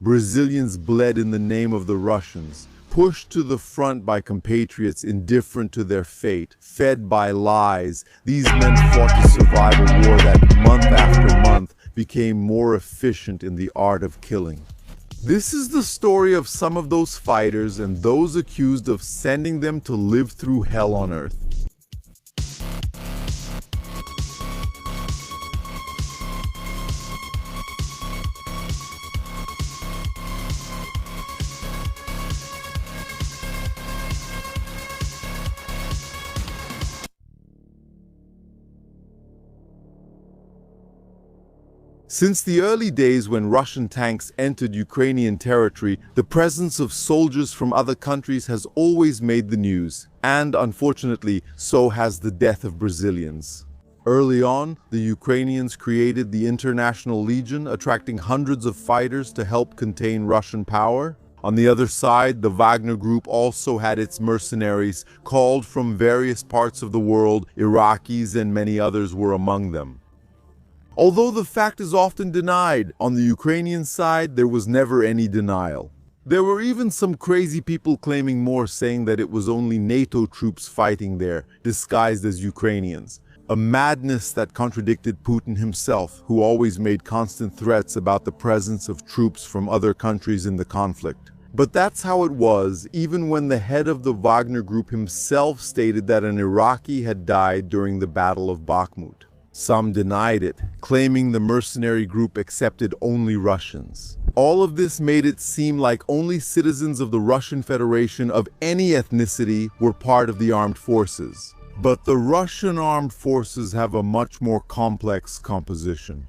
Brazilians bled in the name of the Russians, pushed to the front by compatriots indifferent to their fate, fed by lies. These men fought to survive a war that, month after month, became more efficient in the art of killing. This is the story of some of those fighters and those accused of sending them to live through hell on earth. Since the early days when Russian tanks entered Ukrainian territory, the presence of soldiers from other countries has always made the news, and unfortunately, so has the death of Brazilians. Early on, the Ukrainians created the International Legion, attracting hundreds of fighters to help contain Russian power. On the other side, the Wagner Group also had its mercenaries, called from various parts of the world. Iraqis and many others were among them. Although the fact is often denied, on the Ukrainian side there was never any denial. There were even some crazy people claiming more, saying that it was only NATO troops fighting there, disguised as Ukrainians. A madness that contradicted Putin himself, who always made constant threats about the presence of troops from other countries in the conflict. But that's how it was, even when the head of the Wagner Group himself stated that an Iraqi had died during the Battle of Bakhmut. Some denied it, claiming the mercenary group accepted only Russians. All of this made it seem like only citizens of the Russian Federation of any ethnicity were part of the armed forces. But the Russian armed forces have a much more complex composition,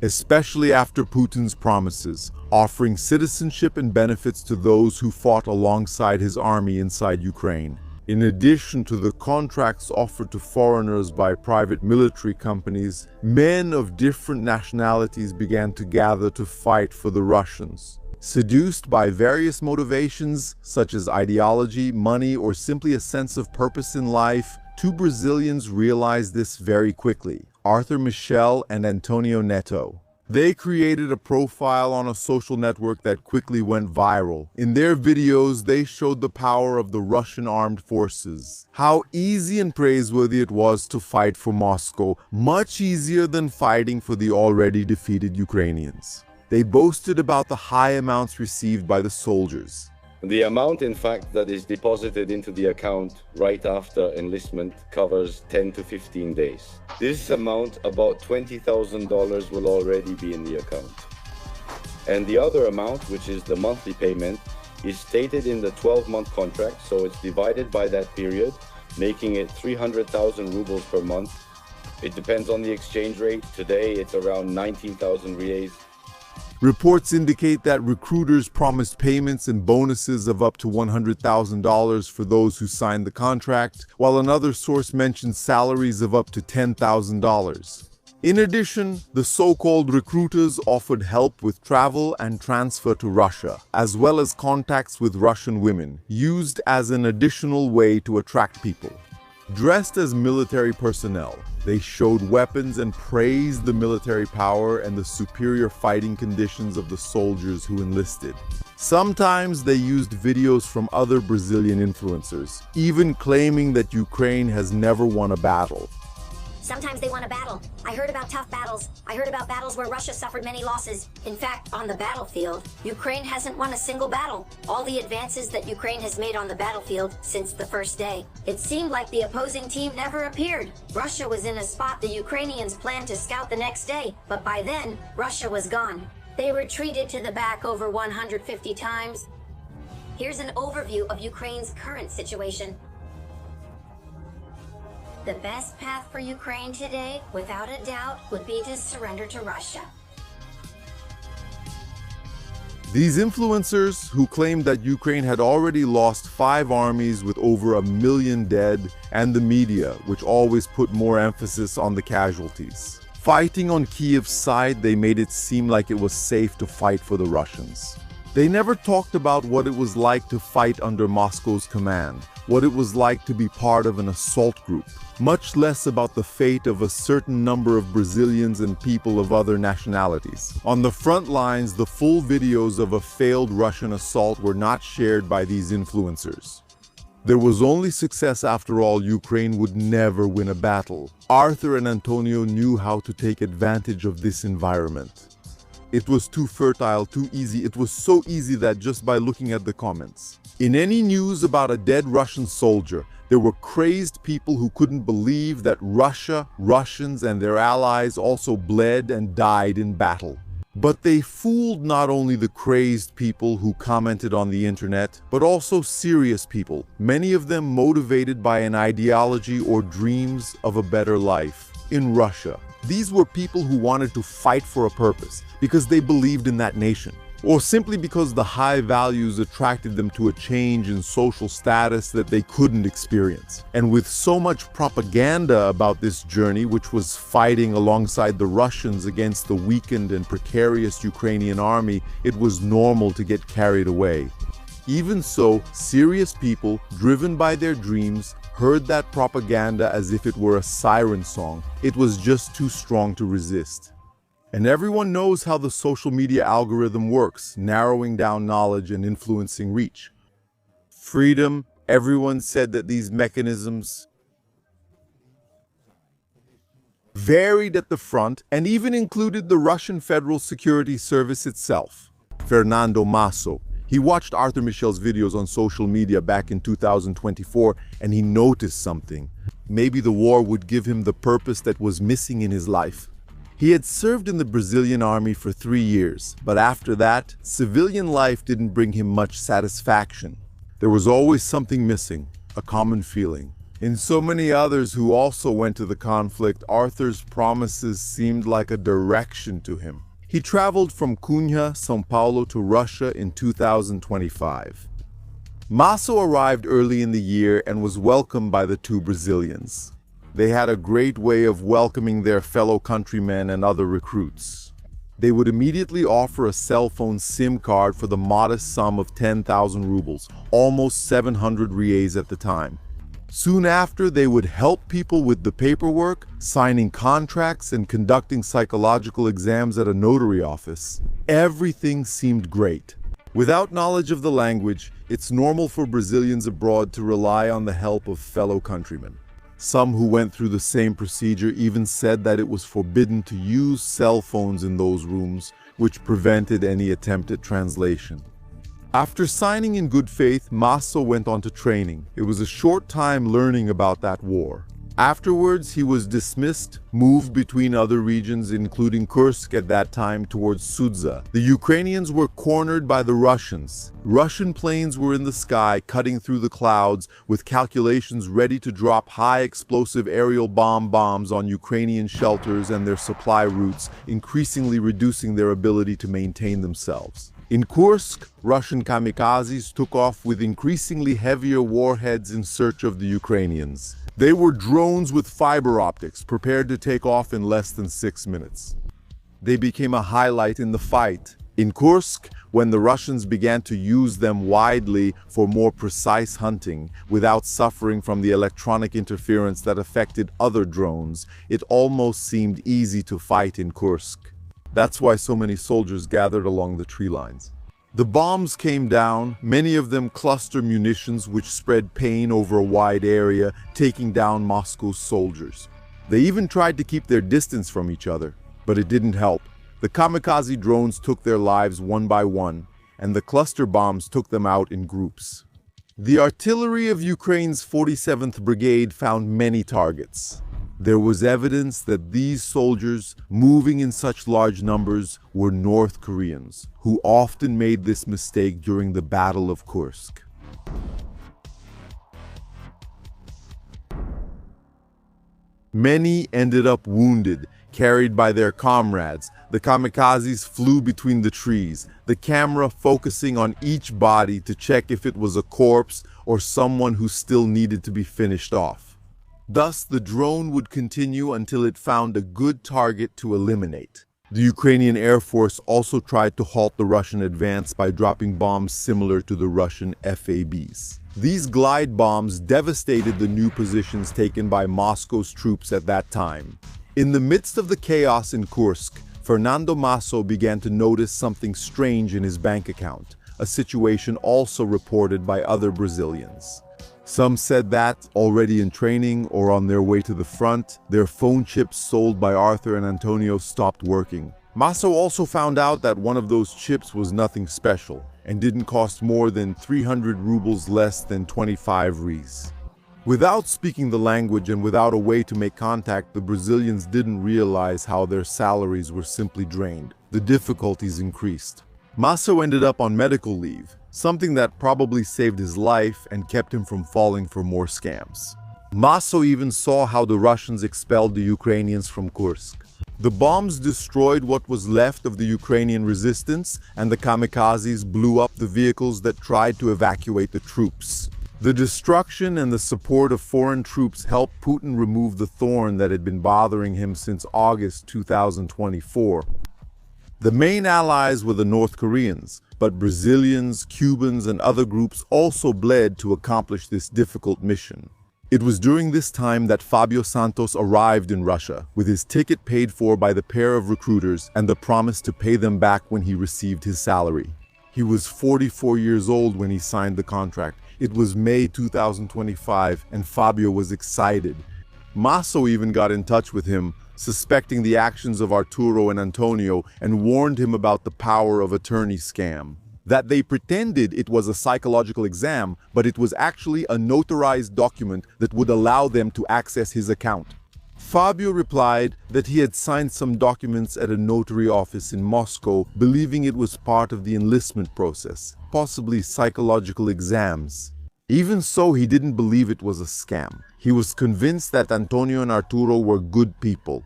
especially after Putin's promises, offering citizenship and benefits to those who fought alongside his army inside Ukraine. In addition to the contracts offered to foreigners by private military companies, men of different nationalities began to gather to fight for the Russians. Seduced by various motivations, such as ideology, money, or simply a sense of purpose in life, two Brazilians realized this very quickly: Arthur Michel and Antonio Neto. They created a profile on a social network that quickly went viral. In their videos, they showed the power of the Russian armed forces, how easy and praiseworthy it was to fight for Moscow, much easier than fighting for the already defeated Ukrainians. They boasted about the high amounts received by the soldiers. The amount, in fact, that is deposited into the account right after enlistment covers 10 to 15 days. This amount, about $20,000, will already be in the account. And the other amount, which is the monthly payment, is stated in the 12-month contract, so it's divided by that period, making it 300,000 rubles per month. It depends on the exchange rate. Today, it's around 19,000 reais. Reports indicate that recruiters promised payments and bonuses of up to $100,000 for those who signed the contract, while another source mentioned salaries of up to $10,000. In addition, the so-called recruiters offered help with travel and transfer to Russia, as well as contacts with Russian women, used as an additional way to attract people. Dressed as military personnel, they showed weapons and praised the military power and the superior fighting conditions of the soldiers who enlisted. Sometimes they used videos from other Brazilian influencers, even claiming that Ukraine has never won a battle. Sometimes they won a battle. I heard about tough battles. I heard about battles where Russia suffered many losses. In fact, on the battlefield, Ukraine hasn't won a single battle. All the advances that Ukraine has made on the battlefield since the first day. It seemed like the opposing team never appeared. Russia was in a spot the Ukrainians planned to scout the next day, but by then, Russia was gone. They retreated to the back over 150 times. Here's an overview of Ukraine's current situation. The best path for Ukraine today, without a doubt, would be to surrender to Russia. These influencers, who claimed that Ukraine had already lost 5 armies with over 1 million dead, and the media, which always put more emphasis on the casualties. Fighting on Kiev's side, they made it seem like it was safe to fight for the Russians. They never talked about what it was like to fight under Moscow's command, what it was like to be part of an assault group, much less about the fate of a certain number of Brazilians and people of other nationalities. On the front lines, the full videos of a failed Russian assault were not shared by these influencers. There was only success after all. Ukraine would never win a battle. Arthur and Antonio knew how to take advantage of this environment. It was too fertile, too easy. It was so easy that just by looking at the comments. In any news about a dead Russian soldier, there were crazed people who couldn't believe that Russia, Russians, and their allies also bled and died in battle. But they fooled not only the crazed people who commented on the internet, but also serious people, many of them motivated by an ideology or dreams of a better life. In Russia, these were people who wanted to fight for a purpose because they believed in that nation, or simply because the high values attracted them to a change in social status that they couldn't experience. And with so much propaganda about this journey, which was fighting alongside the Russians against the weakened and precarious Ukrainian army, it was normal to get carried away. Even so, serious people, driven by their dreams, heard that propaganda as if it were a siren song. It was just too strong to resist. And everyone knows how the social media algorithm works, narrowing down knowledge and influencing reach. Freedom, everyone said that these mechanisms varied at the front and even included the Russian Federal Security Service itself. Fernando Masso. He watched Arthur Michel's videos on social media back in 2024 and he noticed something. Maybe the war would give him the purpose that was missing in his life. He had served in the Brazilian army for 3 years, but after that, civilian life didn't bring him much satisfaction. There was always something missing, a common feeling. In so many others who also went to the conflict, Arthur's promises seemed like a direction to him. He traveled from Cunha, São Paulo to Russia in 2025. Masso arrived early in the year and was welcomed by the two Brazilians. They had a great way of welcoming their fellow countrymen and other recruits. They would immediately offer a cell phone SIM card for the modest sum of 10,000 rubles, almost 700 reais at the time. Soon after, they would help people with the paperwork, signing contracts, and conducting psychological exams at a notary office. Everything seemed great. Without knowledge of the language, it's normal for Brazilians abroad to rely on the help of fellow countrymen. Some who went through the same procedure even said that it was forbidden to use cell phones in those rooms, which prevented any attempt at translation. After signing in good faith, Masso went on to training. It was a short time learning about that war. Afterwards, he was dismissed, moved between other regions, including Kursk at that time, towards Sudza. The Ukrainians were cornered by the Russians. Russian planes were in the sky, cutting through the clouds, with calculations ready to drop high explosive aerial bombs on Ukrainian shelters and their supply routes, increasingly reducing their ability to maintain themselves. In Kursk, Russian kamikazes took off with increasingly heavier warheads in search of the Ukrainians. They were drones with fiber optics, prepared to take off in less than 6 minutes. They became a highlight in the fight. In Kursk, when the Russians began to use them widely for more precise hunting, without suffering from the electronic interference that affected other drones, it almost seemed easy to fight in Kursk. That's why so many soldiers gathered along the tree lines. The bombs came down, many of them cluster munitions which spread pain over a wide area, taking down Moscow's soldiers. They even tried to keep their distance from each other, but it didn't help. The kamikaze drones took their lives one by one, and the cluster bombs took them out in groups. The artillery of Ukraine's 47th Brigade found many targets. There was evidence that these soldiers, moving in such large numbers, were North Koreans, who often made this mistake during the Battle of Kursk. Many ended up wounded, carried by their comrades. The kamikazes flew between the trees, the camera focusing on each body to check if it was a corpse or someone who still needed to be finished off. Thus, the drone would continue until it found a good target to eliminate. The Ukrainian Air Force also tried to halt the Russian advance by dropping bombs similar to the Russian FABs. These glide bombs devastated the new positions taken by Moscow's troops at that time. In the midst of the chaos in Kursk, Fernando Masso began to notice something strange in his bank account, a situation also reported by other Brazilians. Some said that, already in training or on their way to the front, their phone chips sold by Arthur and Antonio stopped working. Masso also found out that one of those chips was nothing special and didn't cost more than 300 rubles less than 25 reais. Without speaking the language and without a way to make contact, the Brazilians didn't realize how their salaries were simply drained. The difficulties increased. Masso ended up on medical leave, something that probably saved his life and kept him from falling for more scams. Masso even saw how the Russians expelled the Ukrainians from Kursk. The bombs destroyed what was left of the Ukrainian resistance, and the kamikazes blew up the vehicles that tried to evacuate the troops. The destruction and the support of foreign troops helped Putin remove the thorn that had been bothering him since August 2024. The main allies were the North Koreans, but Brazilians, Cubans, and other groups also bled to accomplish this difficult mission. It was during this time that Fábio Santos arrived in Russia, with his ticket paid for by the pair of recruiters and the promise to pay them back when he received his salary. He was 44 years old when he signed the contract. It was May 2025, and Fábio was excited. Masso even got in touch with him, suspecting the actions of Arturo and Antonio, and warned him about the power of attorney scam. That they pretended it was a psychological exam, but it was actually a notarized document that would allow them to access his account. Fábio replied that he had signed some documents at a notary office in Moscow, believing it was part of the enlistment process, possibly psychological exams. Even so, he didn't believe it was a scam. He was convinced that Antonio and Arturo were good people.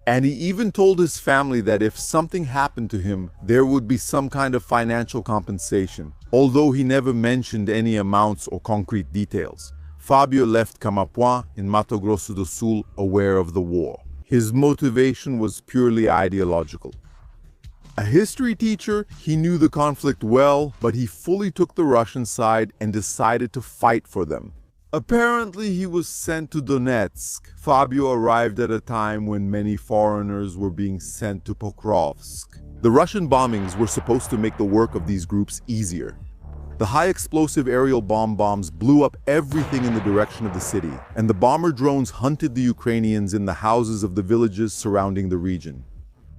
And he even told his family that if something happened to him, there would be some kind of financial compensation, although he never mentioned any amounts or concrete details. Fábio left Camapuã in Mato Grosso do Sul aware of the war. His motivation was purely ideological. A history teacher, he knew the conflict well, but he fully took the Russian side and decided to fight for them. Apparently, he was sent to Donetsk. Fábio arrived at a time when many foreigners were being sent to Pokrovsk. The Russian bombings were supposed to make the work of these groups easier. The high-explosive aerial bombs blew up everything in the direction of the city, and the bomber drones hunted the Ukrainians in the houses of the villages surrounding the region.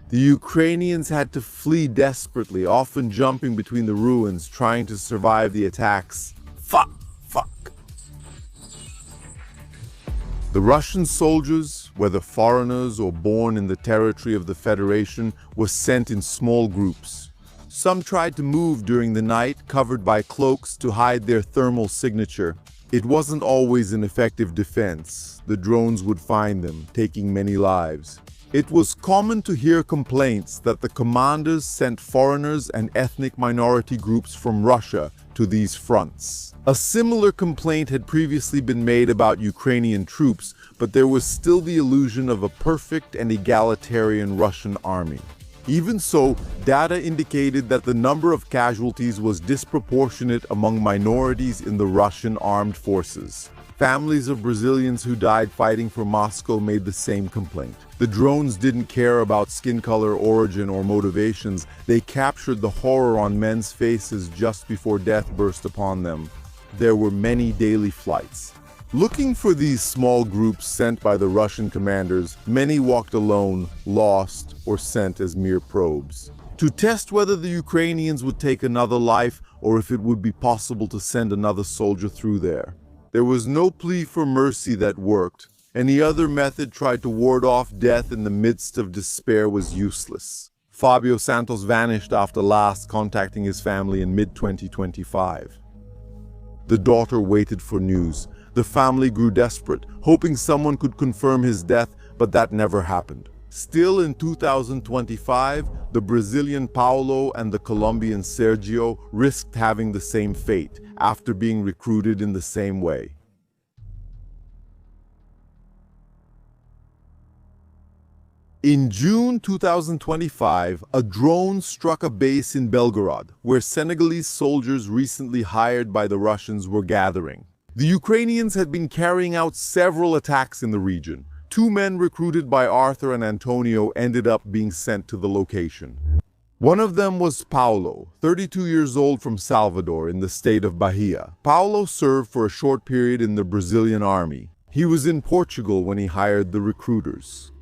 The Ukrainians had to flee desperately, often jumping between the ruins, trying to survive the attacks. Fuck! The Russian soldiers, whether foreigners or born in the territory of the Federation, were sent in small groups. Some tried to move during the night, covered by cloaks to hide their thermal signature. It wasn't always an effective defense. The drones would find them, taking many lives. It was common to hear complaints that the commanders sent foreigners and ethnic minority groups from Russia to these fronts. A similar complaint had previously been made about Ukrainian troops, but there was still the illusion of a perfect and egalitarian Russian army. Even so, data indicated that the number of casualties was disproportionate among minorities in the Russian armed forces. Families of Brazilians who died fighting for Moscow made the same complaint. The drones didn't care about skin color, origin, or motivations. They captured the horror on men's faces just before death burst upon them. There were many daily flights. Looking for these small groups sent by the Russian commanders, many walked alone, lost, or sent as mere probes. To test whether the Ukrainians would take another life or if it would be possible to send another soldier through there. There was no plea for mercy that worked. Any other method tried to ward off death in the midst of despair was useless. Fábio Santos vanished after last contacting his family in mid-2025. The daughter waited for news. The family grew desperate, hoping someone could confirm his death, but that never happened. Still in 2025, the Brazilian Paulo and the Colombian Sergio risked having the same fate after being recruited in the same way. In June 2025, a drone struck a base in Belgorod, where Senegalese soldiers recently hired by the Russians were gathering. The Ukrainians had been carrying out several attacks in the region. Two men recruited by Arthur and Antonio ended up being sent to the location. One of them was Paulo, 32 years old, from Salvador in the state of Bahia. Paulo served for a short period in the Brazilian army. He was in Portugal when he hired the recruiters.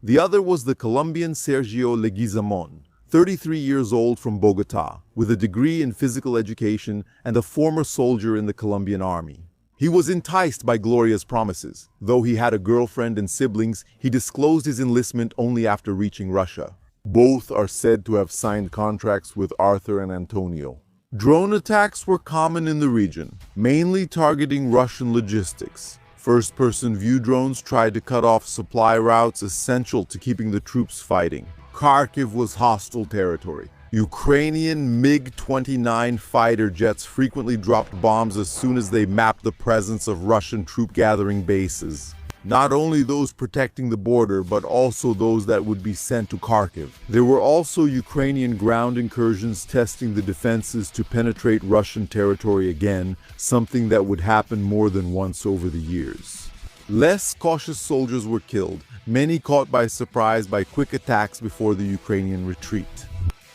The other was the Colombian Sergio Leguizamon, 33 years old, from Bogotá, with a degree in physical education and a former soldier in the Colombian army. He was enticed by Gloria's promises. Though he had a girlfriend and siblings, he disclosed his enlistment only after reaching Russia. Both are said to have signed contracts with Arthur and Antonio. Drone attacks were common in the region, mainly targeting Russian logistics. First-person view drones tried to cut off supply routes essential to keeping the troops fighting. Kharkiv was hostile territory. Ukrainian MiG-29 fighter jets frequently dropped bombs as soon as they mapped the presence of Russian troop-gathering bases. Not only those protecting the border, but also those that would be sent to Kharkiv. There were also Ukrainian ground incursions testing the defenses to penetrate Russian territory again, something that would happen more than once over the years. Less cautious soldiers were killed, many caught by surprise by quick attacks before the Ukrainian retreat.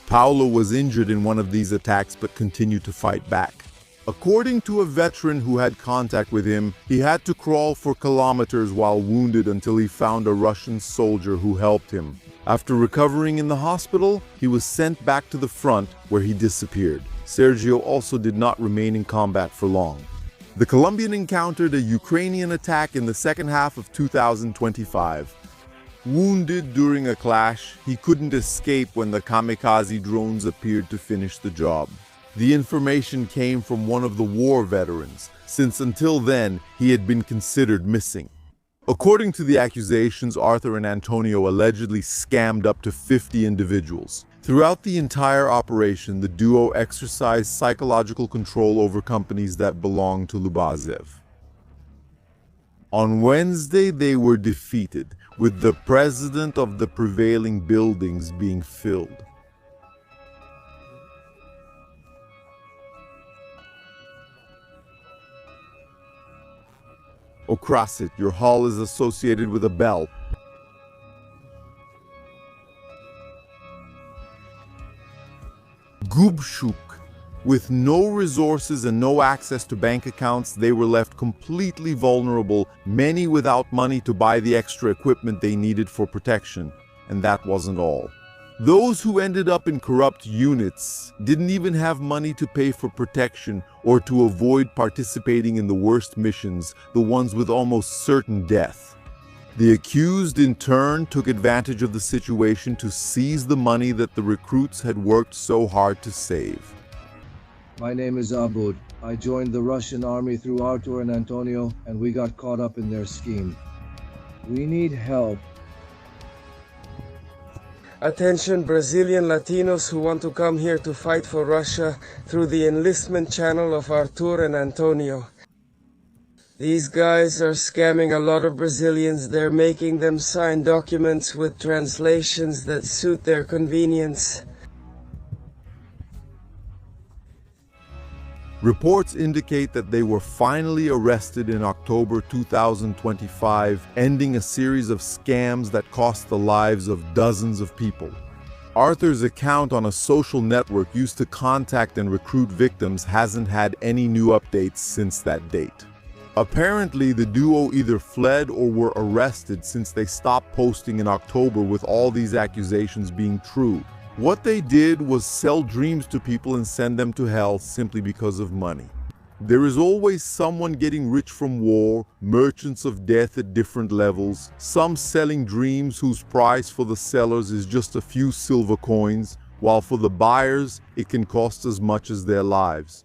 Paulo was injured in one of these attacks but continued to fight back. According to a veteran who had contact with him, he had to crawl for kilometers while wounded until he found a Russian soldier who helped him. After recovering in the hospital, he was sent back to the front, where he disappeared. Sergio also did not remain in combat for long. The Colombian encountered a Ukrainian attack in the second half of 2025. Wounded during a clash, he couldn't escape when the kamikaze drones appeared to finish the job. The information came from one of the war veterans, since until then he had been considered missing. According to the accusations, Arthur and Antonio allegedly scammed up to 50 individuals. Throughout the entire operation, the duo exercised psychological control over companies that belonged to Lubazev. On Wednesday, they were defeated, with the president of the prevailing buildings being filled. Okrasit, your hall is associated with a bell. Gubshuk. With no resources and no access to bank accounts, they were left completely vulnerable, many without money to buy the extra equipment they needed for protection. And that wasn't all. Those who ended up in corrupt units didn't even have money to pay for protection or to avoid participating in the worst missions, the ones with almost certain death. The accused in turn took advantage of the situation to seize the money that the recruits had worked so hard to save. My name is Abud. I joined the Russian army through Artur and Antonio, and we got caught up in their scheme. We need help. Attention Brazilian Latinos who want to come here to fight for Russia through the enlistment channel of Artur and Antonio. These guys are scamming a lot of Brazilians. They're making them sign documents with translations that suit their convenience. Reports indicate that they were finally arrested in October 2025, ending a series of scams that cost the lives of dozens of people. Arthur's account on a social network used to contact and recruit victims hasn't had any new updates since that date. Apparently, the duo either fled or were arrested since they stopped posting in October, with all these accusations being true. What they did was sell dreams to people and send them to hell simply because of money. There is always someone getting rich from war, merchants of death at different levels, some selling dreams whose price for the sellers is just a few silver coins, while for the buyers it can cost as much as their lives.